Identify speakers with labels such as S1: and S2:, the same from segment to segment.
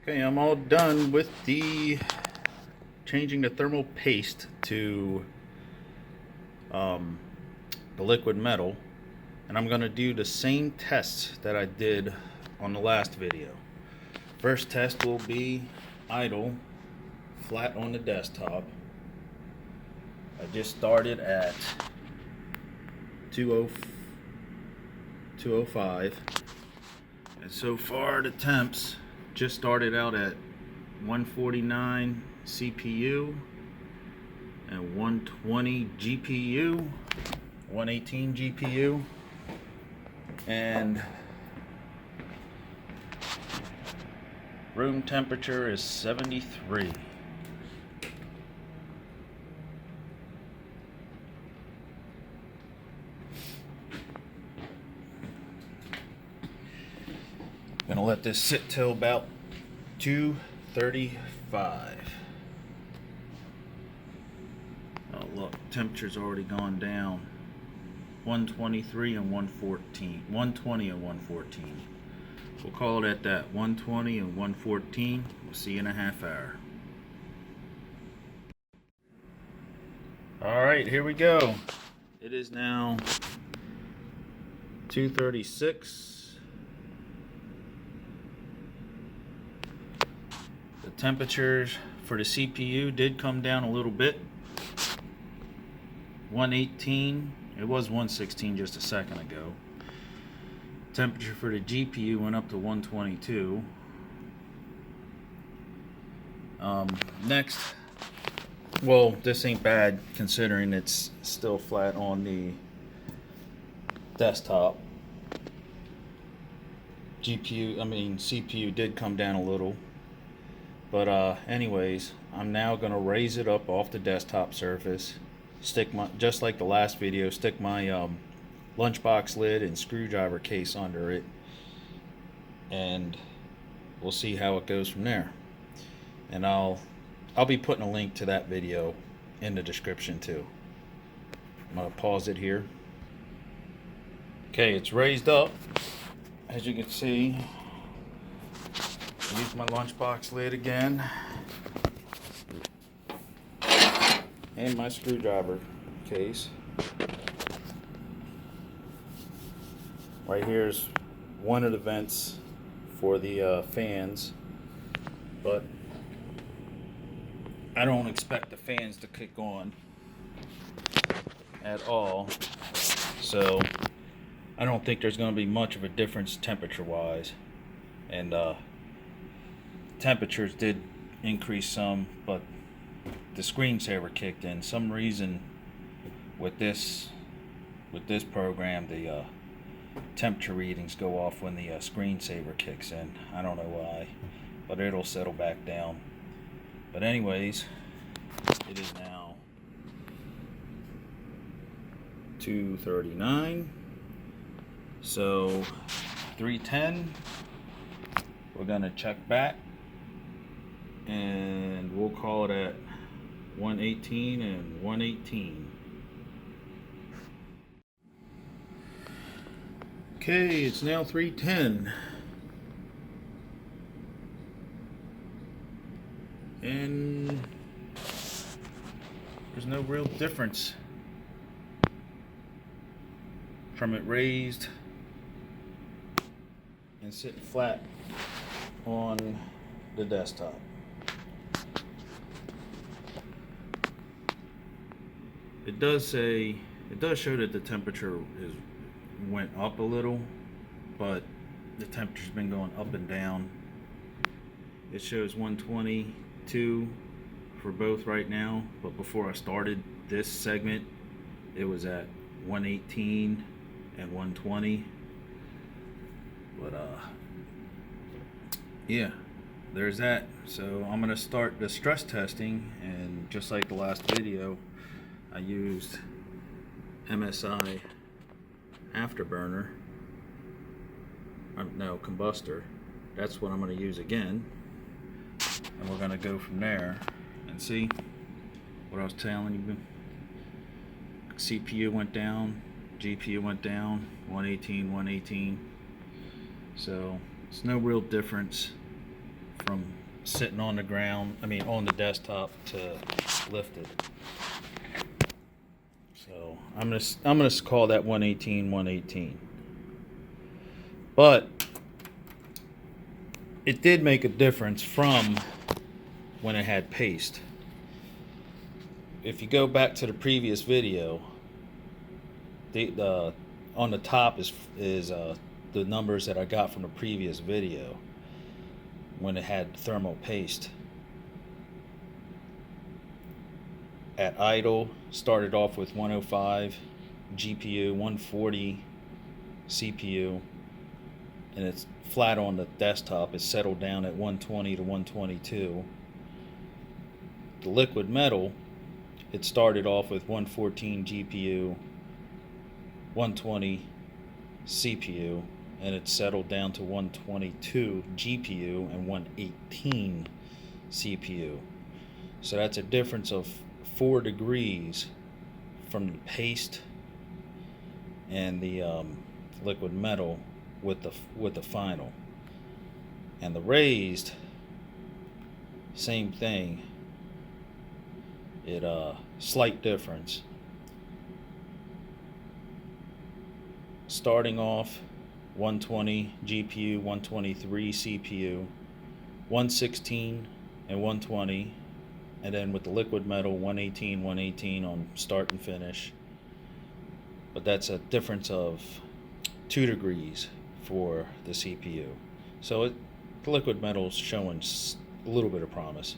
S1: Okay, I'm all done with the changing the thermal paste to the liquid metal, and I'm gonna do the same tests that I did on the last video. First test will be idle, flat on the desktop. I just started at 205, and so far the temps just started out at 149 CPU and 120 GPU, 118 GPU, and room temperature is 73. Gonna let this sit till about 235. Oh look, temperature's already gone down. 123 and 114. 120 and 114. We'll call it at that. 120 and 114. We'll see you in a half hour. Alright, here we go. It is now 236. The temperatures for the CPU did come down a little bit. 118. It was 116 just a second ago. Temperature for the GPU went up to 122. Next, well, this ain't bad considering it's still flat on the desktop. CPU did come down a little. But anyways, I'm now gonna raise it up off the desktop surface. Just like the last video, stick my lunchbox lid and screwdriver case under it, and we'll see how it goes from there. And I'll be putting a link to that video in the description too. I'm gonna pause it here. Okay, it's raised up. As you can see, use my lunchbox lid again, and my screwdriver case. Right here is one of the vents for the fans, but I don't expect the fans to kick on at all, so I don't think there's going to be much of a difference temperature wise. And temperatures did increase some, but the screensaver kicked in. Some reason with this program, the temperature readings go off when the screensaver kicks in. I don't know why, but it'll settle back down. But anyways, it is now 239. So 310. We're gonna check back, and we'll call it at 118 and 118. Okay, it's now 310. And there's no real difference from it raised and sitting flat on the desktop. It does show that the temperature went up a little, but the temperature's been going up and down. It shows 122 for both right now, but before I started this segment, it was at 118 and 120. But yeah, there's that. So I'm gonna start the stress testing, and just like the last video, I used MSI afterburner, no, combustor. That's what I'm gonna use again, and we're gonna go from there and see what I was telling you. CPU went down, GPU went down, 118, 118. So it's no real difference from sitting on the ground, on the desktop, to lift it. So I'm gonna call that 118. But it did make a difference from when it had paste. If you go back to the previous video, the on the top is the numbers that I got from the previous video when it had thermal paste. At idle, started off with 105 GPU, 140 CPU, and it's flat on the desktop. It's settled down at 120 to 122. The liquid metal, it started off with 114 GPU, 120 CPU, and it's settled down to 122 GPU and 118 CPU. So that's a difference of 4 degrees from the paste and the liquid metal with the final. And the raised, same thing. It slight difference. Starting off 120 GPU, 123 CPU, 116 and 120, and then with the liquid metal 118 on start and finish. But that's a difference of 2 degrees for the CPU. So the liquid metal is showing a little bit of promise.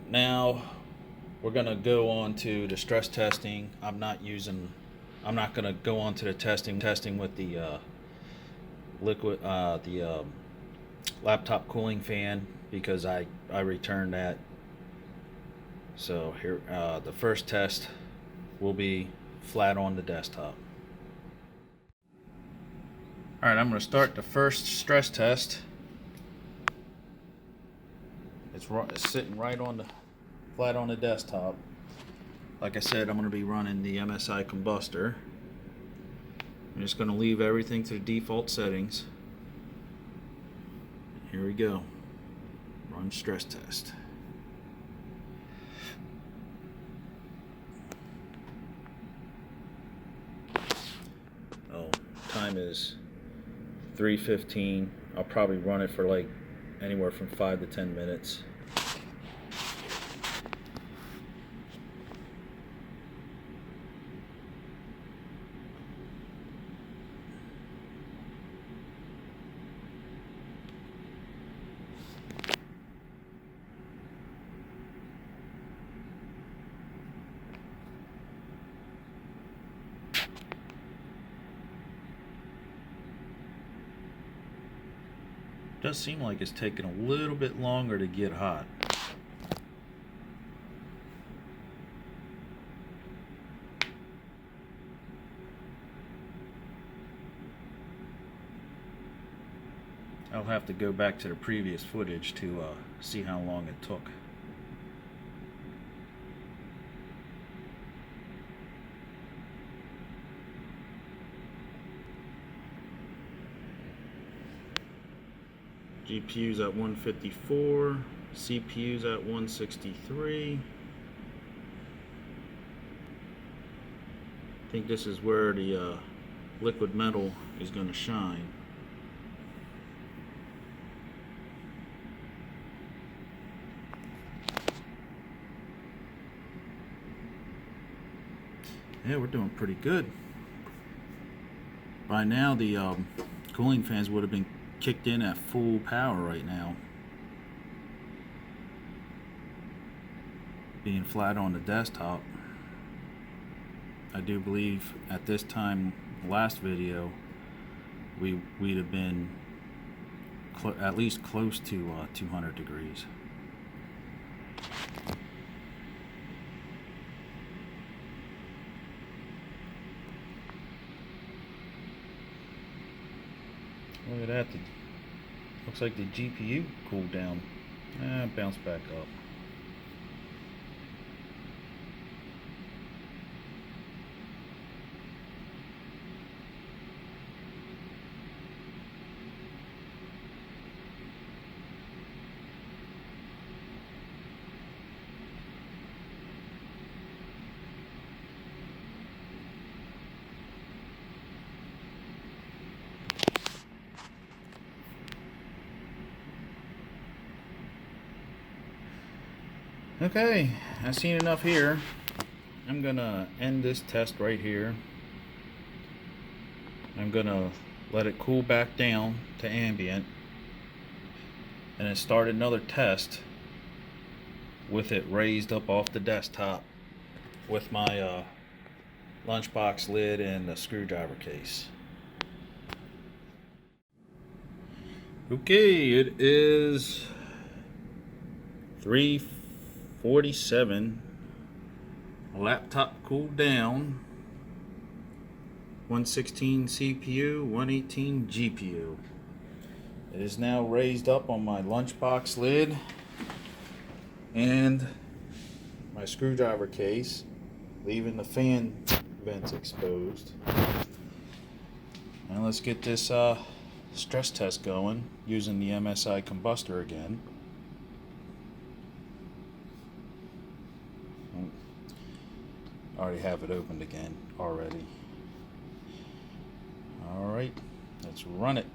S1: Now we're gonna go on to the stress testing. I'm not gonna go on to the testing with the laptop cooling fan, because I returned that. So here, the first test will be flat on the desktop. Alright, I'm going to start the first stress test. It's sitting right on the flat on the desktop. Like I said, I'm going to be running the MSI combustor. I'm just going to leave everything to the default settings. Here we go. Run stress test. Oh, time is 3:15. I'll probably run it for like anywhere from 5 to 10 minutes. Does seem like it's taking a little bit longer to get hot. I'll have to go back to the previous footage to see how long it took. GPU's at 154, CPU's at 163. I think this is where the liquid metal is going to shine. Yeah, we're doing pretty good. By now the cooling fans would have been kicked in at full power right now. Being flat on the desktop. I do believe at this time, last video, we'd have been at least close to 200 degrees. Look at that. Looks like the GPU cooled down. Bounced back up. Okay, I've seen enough here. I'm gonna end this test right here. I'm gonna let it cool back down to ambient and then start another test with it raised up off the desktop with my lunchbox lid and the screwdriver case. Okay, it is 3:47. Laptop cooled down. 116 CPU, 118 GPU. It is now raised up on my lunchbox lid and my screwdriver case, leaving the fan vents exposed. And let's get this stress test going using the MSI combustor again. I already have it opened again already. Alright, let's run it.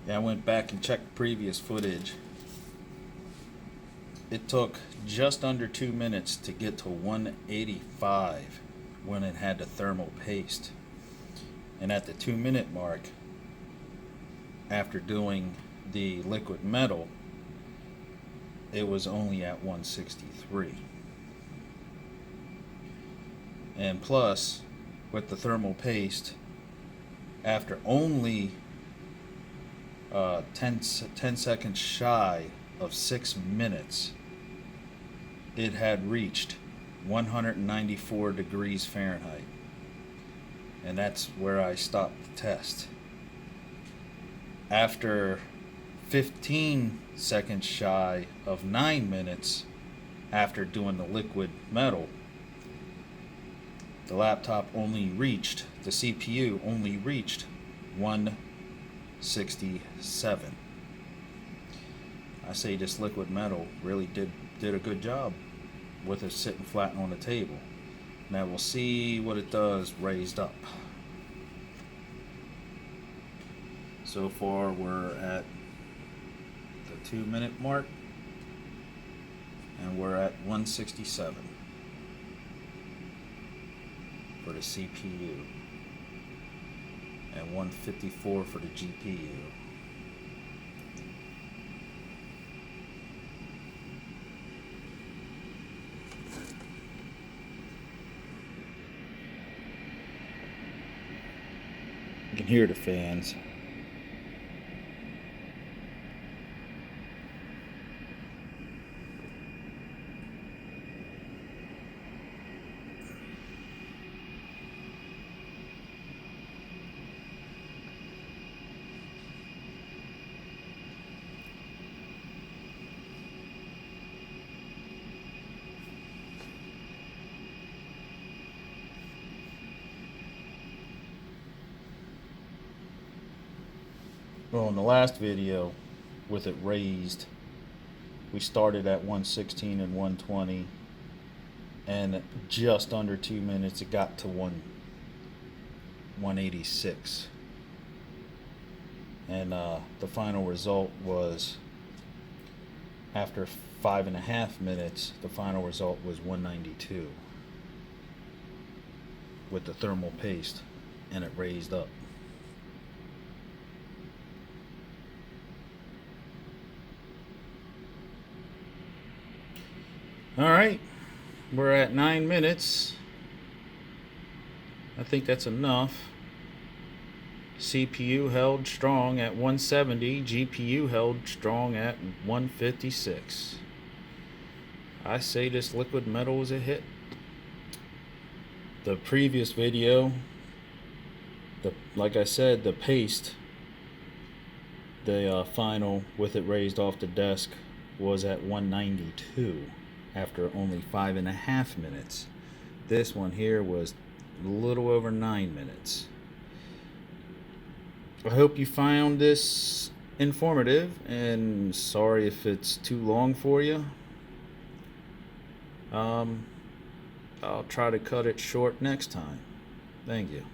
S1: Yeah, I went back and checked previous footage. It took just under 2 minutes to get to 185 when it had the thermal paste. And at the 2-minute mark, after doing the liquid metal, it was only at 163. And plus, with the thermal paste, after only 10 seconds shy of 6 minutes, it had reached 194 degrees Fahrenheit. And that's where I stopped the test. After 15 seconds shy of 9 minutes after doing the liquid metal, the laptop only reached, the CPU only reached 167. I say this liquid metal really did a good job with it sitting flat on the table. Now we'll see what it does raised up. So far we're at the 2-minute mark and we're at 167 for the CPU and 154 for the GPU. You can hear the fans. Well, in the last video, with it raised, we started at 116 and 120, and just under 2 minutes it got to 186. And the final result was, after 5.5 minutes, the final result was 192 with the thermal paste, and it raised up. Alright, we're at 9 minutes. I think that's enough. CPU held strong at 170, GPU held strong at 156. I say this liquid metal is a hit. The previous video, like I said, the paste, the final with it raised off the desk, was at 192 after only 5.5 minutes. This one here was a little over 9 minutes. I hope you found this informative, and sorry if it's too long for you. I'll try to cut it short next time. Thank you.